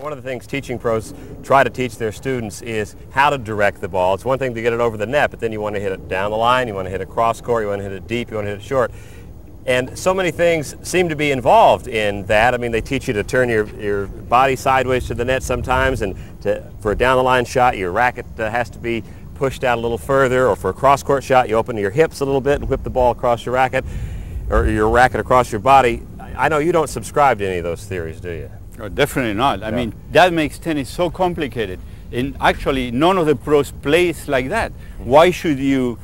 One of the things teaching pros try to teach their students is how to direct the ball. It's one thing to get it over the net, but then you want to hit it down the line, you want to hit it cross court, you want to hit it deep, you want to hit it short. And so many things seem to be involved in that. I mean, they teach you to turn your body sideways to the net sometimes, and for a down the line shot, your racket has to be pushed out a little further, or for a cross court shot, you open your hips a little bit and whip the ball across your racket, or your racket across your body. I know you don't subscribe to any of those theories, do you? Oh, definitely not. I mean, that makes tennis so complicated. And actually, none of the pros plays like that. Why should you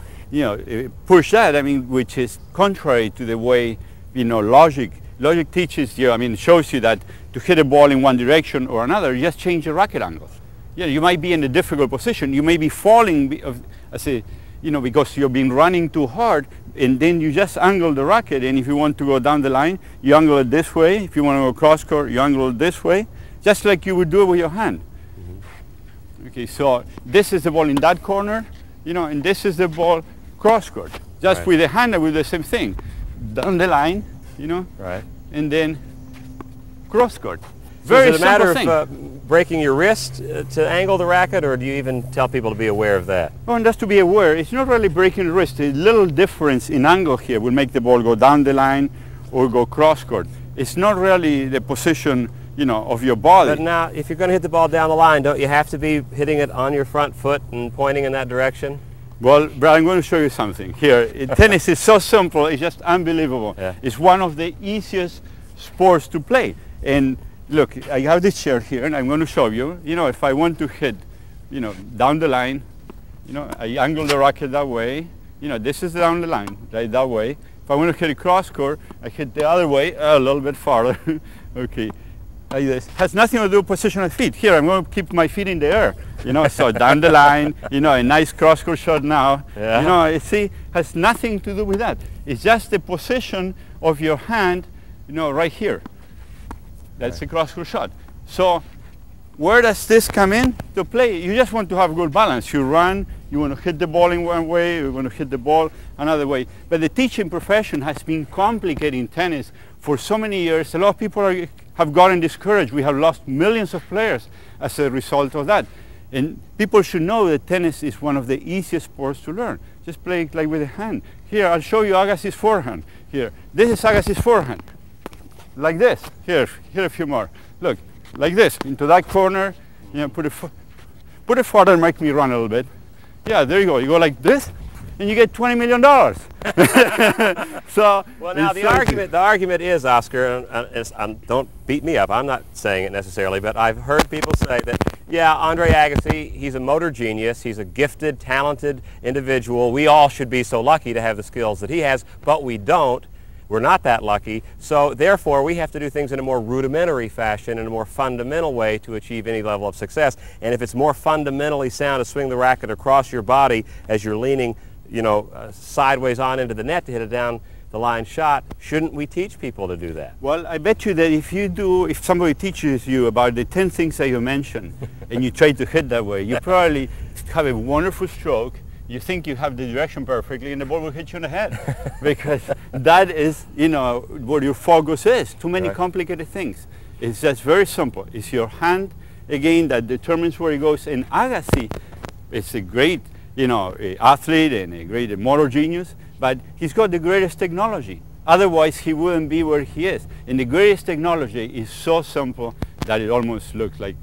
push that? I mean, which is contrary to the way, logic teaches you. I mean, shows you that to hit a ball in one direction or another, you just change the racket angles. Yeah, you might be in a difficult position. You may be falling, because you've been running too hard, and then you just angle the racket, and if you want to go down the line, you angle it this way. If you want to go cross court, you angle it this way, just like you would do it with your hand. Mm-hmm. Okay, so this is the ball in that corner, and this is the ball cross court. Just with the hand, I will do the same thing. Down the line, right, and then cross court. So is it a matter of breaking your wrist to angle the racket, or do you even tell people to be aware of that? Oh, and just to be aware, it's not really breaking the wrist. A little difference in angle here will make the ball go down the line or go cross court. It's not really the position, of your body. But now, if you're going to hit the ball down the line, don't you have to be hitting it on your front foot and pointing in that direction? Well, Brad, I'm going to show you something here. Tennis is so simple, it's just unbelievable. Yeah. It's one of the easiest sports to play. And look, I have this chair here, and I'm going to show you. If I want to hit, down the line, I angle the racket that way. This is down the line, right that way. If I want to hit a cross court, I hit the other way, a little bit farther. Okay, like this. Has nothing to do with position of feet. Here, I'm going to keep my feet in the air. So down the line, a nice cross court shot now. Yeah. See, has nothing to do with that. It's just the position of your hand, right here. That's a cross court shot. So where does this come in to play? You just want to have good balance. You run, you want to hit the ball in one way, you want to hit the ball another way. But the teaching profession has been complicating tennis for so many years. A lot of people have gotten discouraged. We have lost millions of players as a result of that. And people should know that tennis is one of the easiest sports to learn. Just play it like with a hand. Here, I'll show you Agassi's forehand. Here, this is Agassi's forehand. Like this. Here a few more. Look, like this, into that corner. Put it farther and make me run a little bit. Yeah, there you go. You go like this, and you get $20 million. So, well, now the argument is, Oscar, and don't beat me up. I'm not saying it necessarily, but I've heard people say that, yeah, Andre Agassi, he's a motor genius. He's a gifted, talented individual. We all should be so lucky to have the skills that he has, but we don't. We're not that lucky, so therefore we have to do things in a more rudimentary fashion, in a more fundamental way to achieve any level of success. And if it's more fundamentally sound to swing the racket across your body as you're leaning, sideways on into the net to hit a down the line shot, shouldn't we teach people to do that? Well, I bet you that if somebody teaches you about the 10 things that you mentioned and you try to hit that way, you probably have a wonderful stroke. You think you have the direction perfectly, and the ball will hit you in the head. Because that is, what your focus is. Too many complicated things. It's just very simple. It's your hand, again, that determines where it goes. And Agassi is a great, athlete and a great motor genius, but he's got the greatest technology. Otherwise, he wouldn't be where he is. And the greatest technology is so simple that it almost looks like,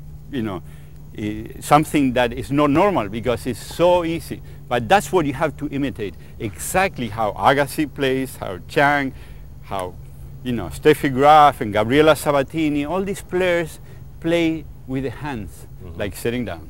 something that is not normal, because it's so easy. But that's what you have to imitate, exactly how Agassi plays, how Chang, how Steffi Graf and Gabriela Sabatini, all these players play with the hands, like sitting down.